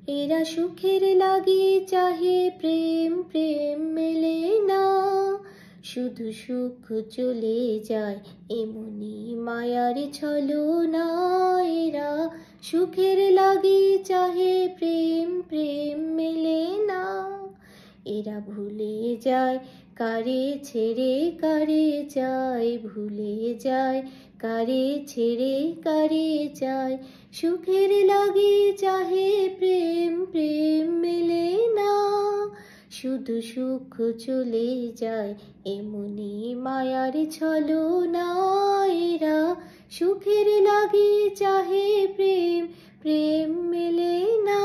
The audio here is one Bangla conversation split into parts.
এরা সুখের লাগি চাহে প্রেম, প্রেম মেলে না। শুধু সুখ চলে যায় এমনি মায়ার ছলনা। এরা সুখের লাগি চাহে প্রেম, প্রেম মেলে না। এরা ভুলে যায় কারে ছেড়ে কারে যায়, ভুলে যায় কারে ছেড়ে কারে যায়। সুখের লাগি চাহে প্রেম, প্রেম মেলে না। শুধু সুখ চলে যায় এমনি মায়ার ছলনা। এরা সুখের লাগি চাহে প্রেম, প্রেম মেলে না।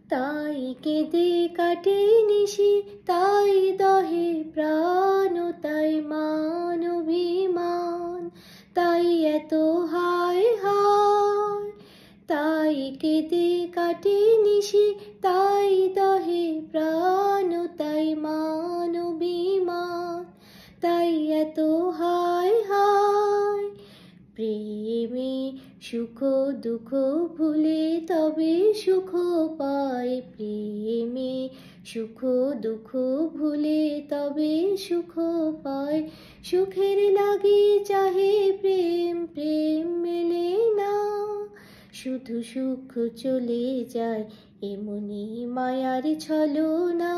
তাই কেঁদে কাটে নিশি, তাই দহে প্রাণ, তাই মান অভিমান, তাই এত হায় হায়। তাই কেঁদে কাটে নিশি, তাই দহে প্রাণ, তাই মান অভিমান, তাই এত হায় হায়। প্রেমে সুখ দুঃখ ভুলে তবে সুখ পায়, প্রেমে সুখ দুঃখ ভুলে তবে সুখ পায়। সুখের লাগি চাহে প্রেম, প্রেম মেলে না। শুধু সুখ চলে যায় এমনি মায়ার ছলনা।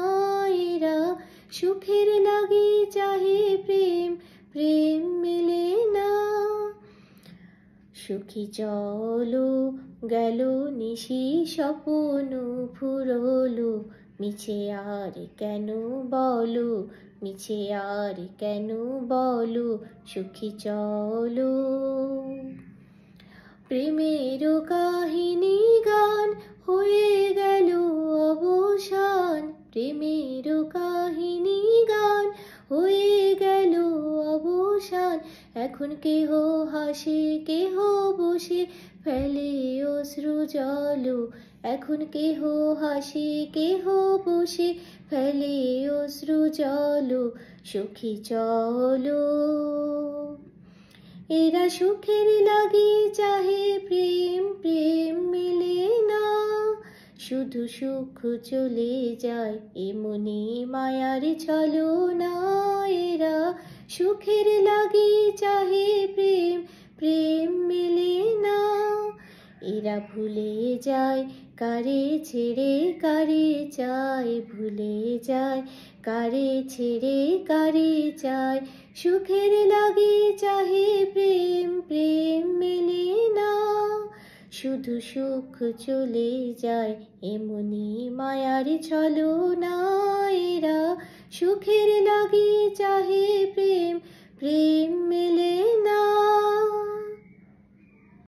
এরা সুখের লাগি চাহে প্রেম, প্রেম মেলে না। সুখী চলো গেল নিশি স্বপ্ন ফুরলো, মিছে আর কেন বলো, মিছে আর কেন বলো। সুখী চলো। প্রেমের কাহিনী গান হয়ে গেল অবসান, প্রেমের কাহিনী গান হয়ে গেল অবসান। এখন কেহ হাসে কেহ বসে ফেলে অশ্রু জল, এখন কেহ হাসে কেহ বসে ফেলে অশ্রু জল। সখী চলো। এরা সুখের লাগি চাহে প্রেম, প্রেম মেলে না। শুধু সুখ চলে যায় এমনি মায়ার ছলনা। এরা সুখের লাগি চাহে প্রেম, প্রেম মেলে না। এরা ভুলে যায় কারে ছেড়ে কারে চায়, ভুলে যায় কারে ছেড়ে কারে চায়। সুখের লাগি চাহে প্রেম, প্রেম মেলে না। শুধু সুখ চলে যায় এমনি মায়ার ছলনা। এরা সুখের লাগি চাহে প্রেম, প্রেম